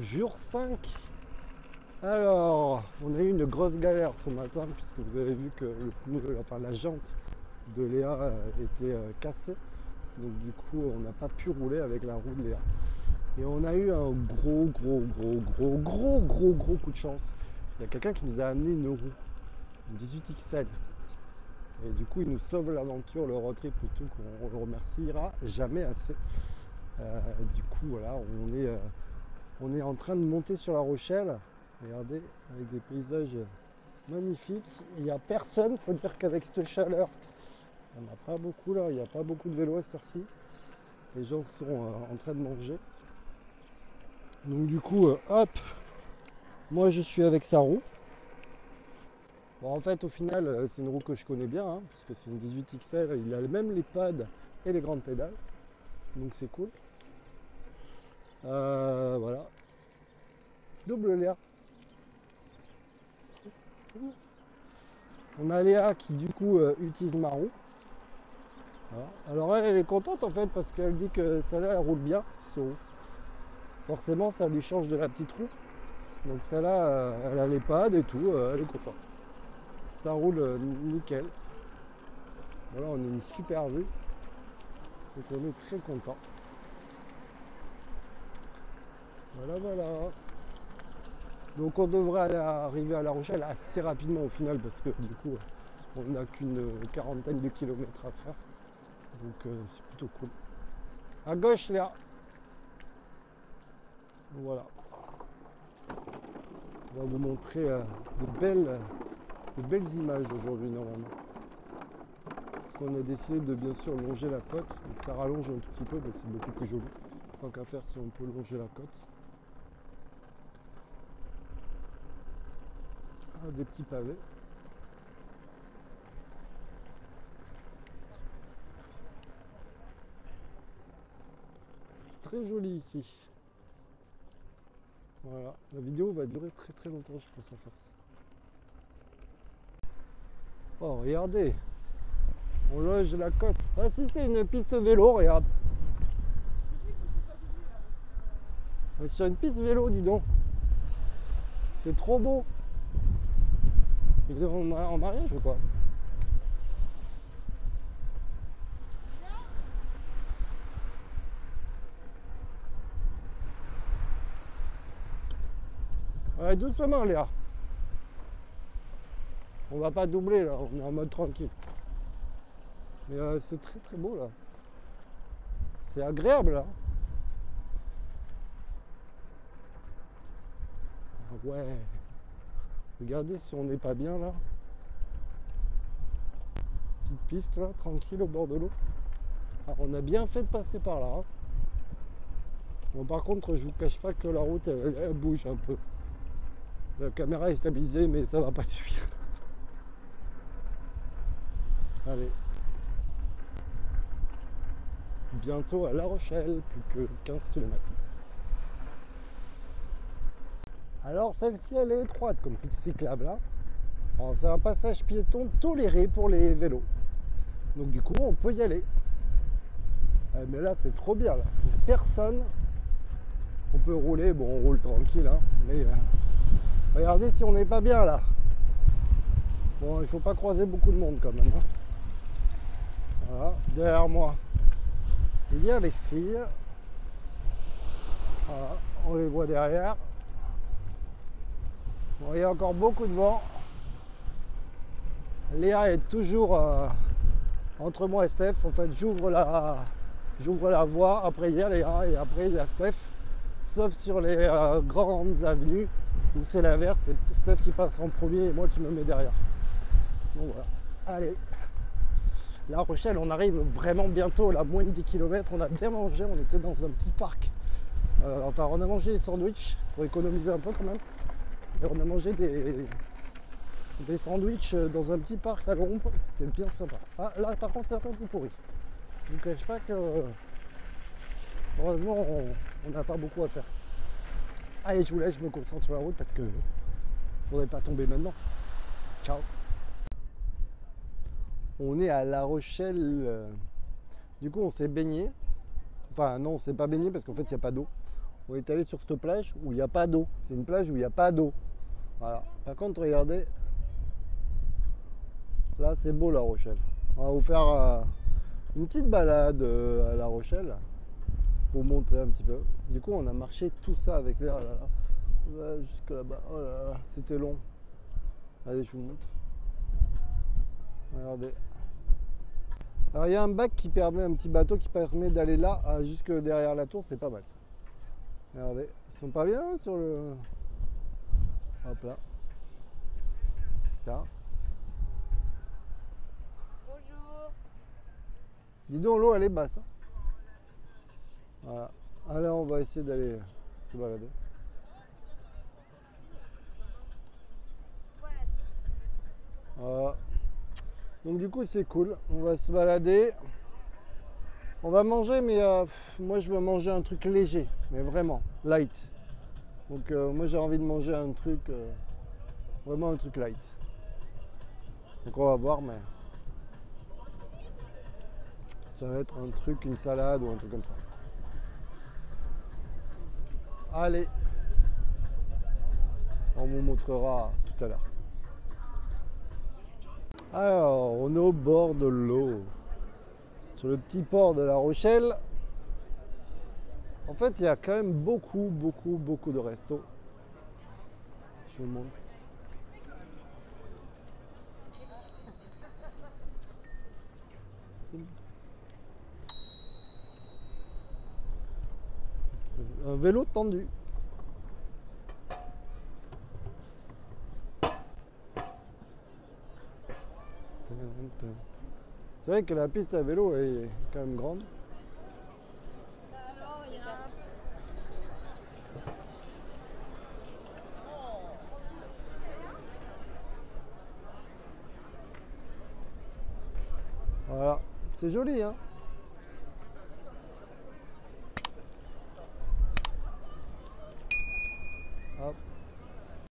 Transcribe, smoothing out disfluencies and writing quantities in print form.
Jour 5. Alors, on a eu une grosse galère ce matin puisque vous avez vu que le pneu, enfin la jante de Léa était cassée. Donc du coup, on n'a pas pu rouler avec la roue de Léa. Et on a eu un gros coup de chance. Il y a quelqu'un qui nous a amené une roue, une 18XL. Et du coup, il nous sauve l'aventure, le road trip et tout, qu'on le remerciera jamais assez. Du coup, voilà, on est en train de monter sur La Rochelle. Regardez, avec des paysages magnifiques. Il n'y a personne, il faut dire qu'avec cette chaleur, il n'y en a pas beaucoup là, il n'y a pas beaucoup de vélos à cette heure-ci. Les gens sont en train de manger. Donc du coup, hop, moi je suis avec sa roue. Bon, en fait, au final, c'est une roue que je connais bien, hein, puisque c'est une 18XL, il a même les pads et les grandes pédales. Donc c'est cool. Voilà. Double Léa. On a Léa qui du coup utilise ma roue. Voilà. Alors elle est contente en fait parce qu'elle dit que celle-là elle roule bien, ce roue. Forcément ça lui change de la petite roue. Donc celle-là elle a les pads et tout, elle est contente. Ça roule nickel. Voilà, on a une super vue. Donc on est très content. Voilà. Donc on devrait arriver à La Rochelle assez rapidement au final parce que du coup on n'a qu'une quarantaine de kilomètres à faire. Donc c'est plutôt cool. À gauche là. Voilà. On va vous montrer de belles images aujourd'hui normalement. Parce qu'on a décidé de bien sûr longer la côte. Donc ça rallonge un tout petit peu mais c'est beaucoup plus joli. Tant qu'à faire si on peut longer la côte. Ah, des petits pavés. Très joli ici. Voilà, la vidéo va durer très longtemps je pense à force. Oh regardez, on loge la côte. Ah si c'est une piste vélo, regarde. On est sur une piste vélo dis donc. C'est trop beau. Il est en mariage ou quoi? Ouais, doucement Léa. On va pas doubler là, on est en mode tranquille. Mais c'est très beau là. C'est agréable là. Ah ouais. Regardez si on n'est pas bien là. Petite piste là, tranquille au bord de l'eau. Alors, on a bien fait de passer par là. Hein. Bon, par contre, je vous cache pas que la route elle bouge un peu. La caméra est stabilisée, mais ça va pas suffire. Allez. Bientôt à La Rochelle, plus que 15 km. Alors celle-ci elle est étroite comme piste cyclable là. C'est un passage piéton toléré pour les vélos. Donc du coup on peut y aller. Mais là c'est trop bien là. Il n'y a personne. On peut rouler, bon on roule tranquille hein. Mais regardez si on n'est pas bien là. Bon il faut pas croiser beaucoup de monde quand même. Hein. Voilà, derrière moi. Il y a les filles. Voilà, on les voit derrière. Bon, il y a encore beaucoup de vent. Léa est toujours entre moi et Steph. En fait, j'ouvre la voie. Après, il y a Léa et après, il y a Steph. Sauf sur les grandes avenues où c'est l'inverse. C'est Steph qui passe en premier et moi qui me mets derrière. Donc voilà. Allez. La Rochelle, on arrive vraiment bientôt, là, moins de 10 km. On a bien mangé. On était dans un petit parc. Enfin, on a mangé des sandwichs pour économiser un peu quand même. Et on a mangé des sandwichs dans un petit parc à l'ombre, c'était bien sympa. Ah, là par contre c'est un peu plus pourri. Je vous cache pas que heureusement on n'a pas beaucoup à faire. Allez je vous laisse, je me concentre sur la route parce que faudrait pas tomber maintenant. Ciao. On est à La Rochelle. Du coup on s'est baigné. Enfin non on s'est pas baigné parce qu'en fait il n'y a pas d'eau. On est allé sur cette plage où il n'y a pas d'eau. C'est une plage où il n'y a pas d'eau. Voilà. Par contre, regardez. Là, c'est beau La Rochelle. On va vous faire une petite balade à La Rochelle pour vous montrer un petit peu. Du coup, on a marché tout ça avec l'air là, là, jusque là-bas. Oh là là, c'était long. Allez, je vous montre. Regardez. Alors, il y a un bac qui permet, un petit bateau qui permet d'aller là, jusque derrière la tour. C'est pas mal ça. Regardez, ils sont pas bien sur le. Hop là. Etc. Bonjour. Dis donc, l'eau elle est basse. Hein. Voilà. Allez, on va essayer d'aller se balader. Voilà. Donc du coup c'est cool. On va se balader. On va manger, mais moi je veux manger un truc léger, mais vraiment light. Donc moi j'ai envie de manger un truc, vraiment un truc light. Donc on va voir, mais ça va être un truc, une salade ou un truc comme ça. Allez, on vous montrera tout à l'heure. Alors, on est au bord de l'eau, sur le petit port de La Rochelle. En fait, il y a quand même beaucoup de restos. Je vous montre. Un vélo tendu. C'est vrai que la piste à vélo est quand même grande. Voilà, c'est joli hein.